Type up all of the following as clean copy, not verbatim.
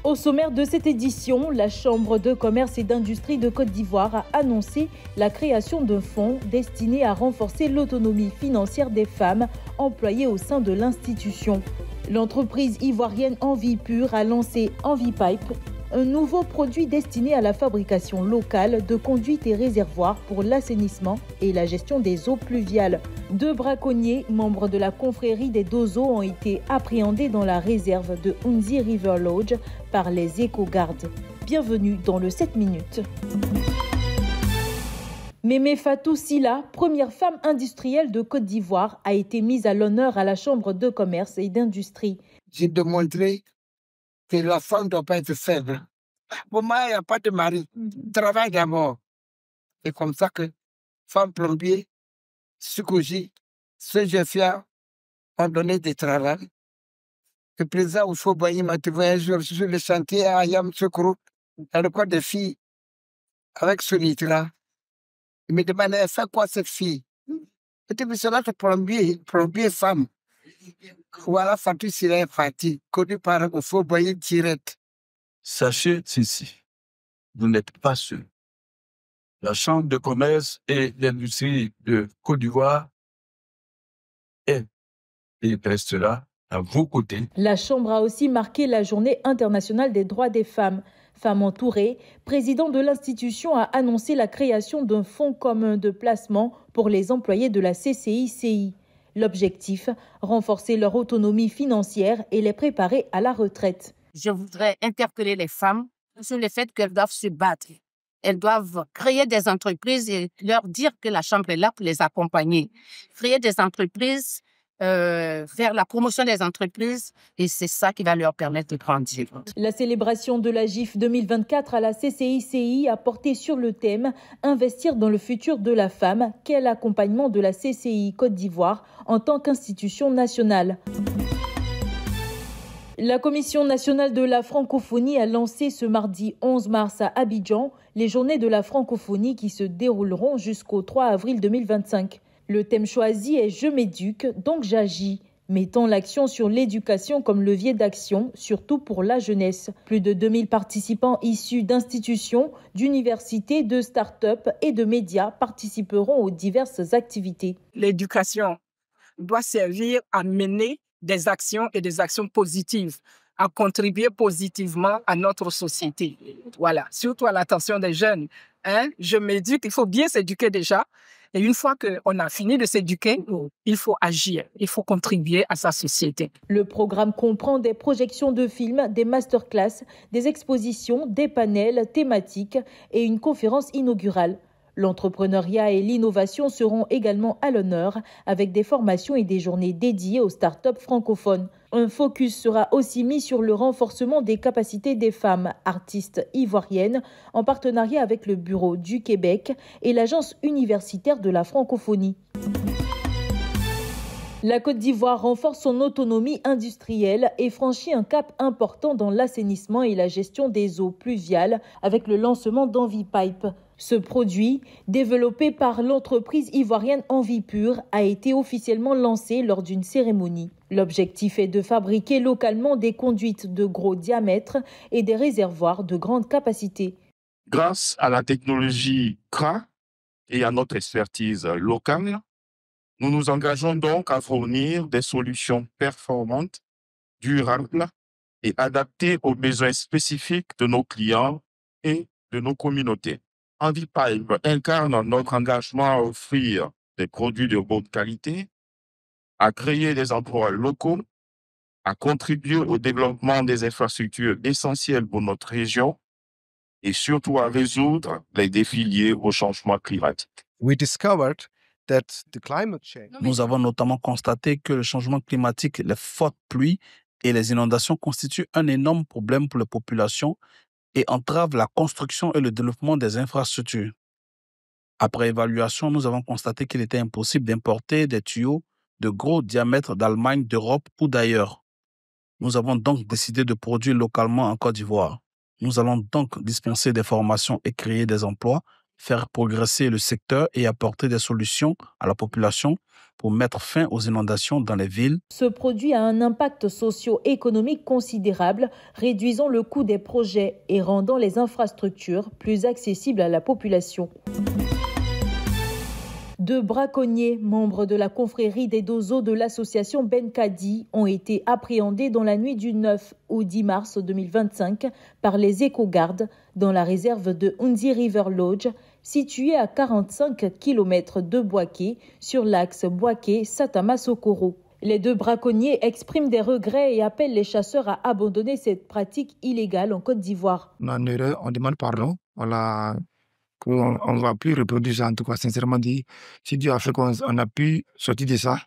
Au sommaire de cette édition, la Chambre de commerce et d'industrie de Côte d'Ivoire a annoncé la création d'un fonds destiné à renforcer l'autonomie financière des femmes employées au sein de l'institution. L'entreprise ivoirienne Envie Pure a lancé Envie Pipe, un nouveau produit destiné à la fabrication locale de conduites et réservoirs pour l'assainissement et la gestion des eaux pluviales. 2 braconniers, membres de la confrérie des Dozo, ont été appréhendés dans la réserve de Unzi River Lodge par les éco-gardes. Bienvenue dans le 7 minutes. Mémé Fatou Silla, première femme industrielle de Côte d'Ivoire, a été mise à l'honneur à la Chambre de commerce et d'industrie. J'ai démontré que la femme ne doit pas être faible. Pour moi, il n'y a pas de mari. Travail d'abord. C'est comme ça que femme plombier, Sukoji, CGFIA ont donné du travail. Le président Oufo-Boigny m'a trouvé un jour sur le chantier à Ayam Soukro, dans le coin des filles, avec ce litre-là. Il me demandait, elle fait quoi cette fille? Je dis, mais c'est notre plombier femme. Voilà, Fatou Silla est parti, connu par Oufo-Boigny direct. Sachez ceci, vous n'êtes pas seul. La Chambre de commerce et d'industrie de Côte d'Ivoire est et restera à vos côtés. La Chambre a aussi marqué la Journée internationale des droits des femmes. Femme Touré, président de l'institution, a annoncé la création d'un fonds commun de placement pour les employés de la CCI-CI. L'objectif, renforcer leur autonomie financière et les préparer à la retraite. Je voudrais interpeller les femmes sur le fait qu'elles doivent se battre. Elles doivent créer des entreprises et leur dire que la Chambre est là pour les accompagner. Créer des entreprises, faire la promotion des entreprises, et c'est ça qui va leur permettre de grandir. La célébration de la GIF 2024 à la CCI-CI a porté sur le thème « Investir dans le futur de la femme ». Quel accompagnement de la CCI Côte d'Ivoire en tant qu'institution nationale? La Commission nationale de la francophonie a lancé ce mardi 11 mars à Abidjan les journées de la francophonie qui se dérouleront jusqu'au 3 avril 2025. Le thème choisi est « Je m'éduque, donc j'agis », mettant l'accent sur l'éducation comme levier d'action, surtout pour la jeunesse. Plus de 2000 participants issus d'institutions, d'universités, de start-up et de médias participeront aux diverses activités. L'éducation doit servir à mener des actions et des actions positives, à contribuer positivement à notre société. Voilà, surtout à l'attention des jeunes. Je m'éduque, il faut bien s'éduquer déjà. Et une fois qu'on a fini de s'éduquer, il faut agir, il faut contribuer à sa société. Le programme comprend des projections de films, des masterclass, des expositions, des panels thématiques et une conférence inaugurale. L'entrepreneuriat et l'innovation seront également à l'honneur avec des formations et des journées dédiées aux startups francophones. Un focus sera aussi mis sur le renforcement des capacités des femmes artistes ivoiriennes en partenariat avec le Bureau du Québec et l'Agence universitaire de la francophonie. La Côte d'Ivoire renforce son autonomie industrielle et franchit un cap important dans l'assainissement et la gestion des eaux pluviales avec le lancement d'Envie Pipe. Ce produit, développé par l'entreprise ivoirienne Envie Pure, a été officiellement lancé lors d'une cérémonie. L'objectif est de fabriquer localement des conduites de gros diamètre et des réservoirs de grande capacité. Grâce à la technologie CRA et à notre expertise locale, nous nous engageons donc à fournir des solutions performantes, durables et adaptées aux besoins spécifiques de nos clients et de nos communautés. Envie Pipe incarne notre engagement à offrir des produits de bonne qualité, à créer des emplois locaux, à contribuer au développement des infrastructures essentielles pour notre région et surtout à résoudre les défis liés au changement climatique. Nous avons notamment constaté que le changement climatique, les fortes pluies et les inondations constituent un énorme problème pour les populations et entravent la construction et le développement des infrastructures. Après évaluation, nous avons constaté qu'il était impossible d'importer des tuyaux de gros diamètre d'Allemagne, d'Europe ou d'ailleurs. Nous avons donc décidé de produire localement en Côte d'Ivoire. Nous allons donc dispenser des formations et créer des emplois faire progresser le secteur et apporter des solutions à la population pour mettre fin aux inondations dans les villes. Ce produit a un impact socio-économique considérable, réduisant le coût des projets et rendant les infrastructures plus accessibles à la population. 2 braconniers, membres de la confrérie des Dozo de l'association Benkadi, ont été appréhendés dans la nuit du 9 au 10 mars 2025 par les éco-gardes dans la réserve de Unzi River Lodge, située à 45 km de Boaké, sur l'axe Boaké-Satama-Sokoro. Les 2 braconniers expriment des regrets et appellent les chasseurs à abandonner cette pratique illégale en Côte d'Ivoire. On demande pardon. Voilà. On ne va plus reproduire ça, en tout cas, sincèrement dit. Si Dieu a fait qu'on a pu sortir de ça,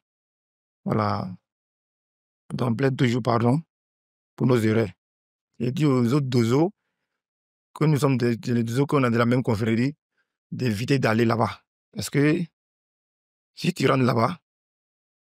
voilà. Donc, plaide toujours pardon pour nos erreurs. Et dit aux autres Dozo que nous sommes des Dozo, qu'on a de la même confrérie, d'éviter d'aller là-bas. Parce que si tu rentres là-bas,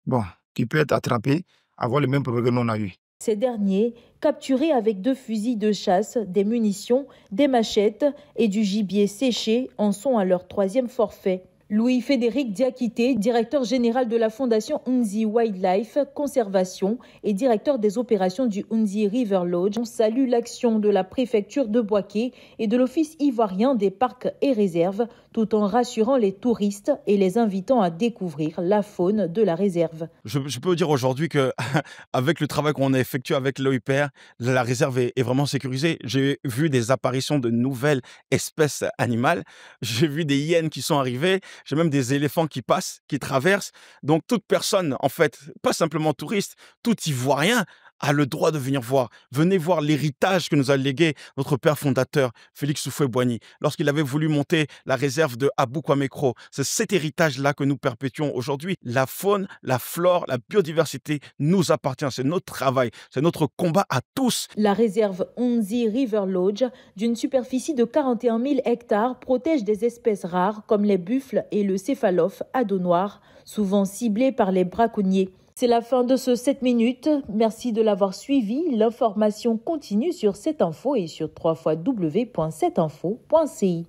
bon, tu peux être attrapé, avoir le même problème que nous on a eu. Ces derniers, capturés avec 2 fusils de chasse, des munitions, des machettes et du gibier séché, en sont à leur 3e forfait. Louis-Frédéric Diakité, directeur général de la fondation Unzi Wildlife Conservation et directeur des opérations du Unzi River Lodge, salue l'action de la préfecture de Boaké et de l'Office ivoirien des parcs et réserves, tout en rassurant les touristes et les invitant à découvrir la faune de la réserve. Je peux dire aujourd'hui qu'avec le travail qu'on a effectué avec l'OIPR, la réserve est vraiment sécurisée. J'ai vu des apparitions de nouvelles espèces animales. J'ai vu des hyènes qui sont arrivées. J'ai même des éléphants qui passent, qui traversent. Donc, toute personne, en fait, pas simplement touriste, tout Ivoirien a le droit de venir voir. Venez voir l'héritage que nous a légué notre père fondateur, Félix Houphouët-Boigny, lorsqu'il avait voulu monter la réserve de Abou Kwame-Kro. C'est cet héritage-là que nous perpétuons aujourd'hui. La faune, la flore, la biodiversité nous appartient. C'est notre travail, c'est notre combat à tous. La réserve Unzi River Lodge, d'une superficie de 41 000 hectares, protège des espèces rares comme les buffles et le céphalophe à dos noir, souvent ciblés par les braconniers. C'est la fin de ce 7 minutes. Merci de l'avoir suivi. L'information continue sur 7info et sur www.7info.ci.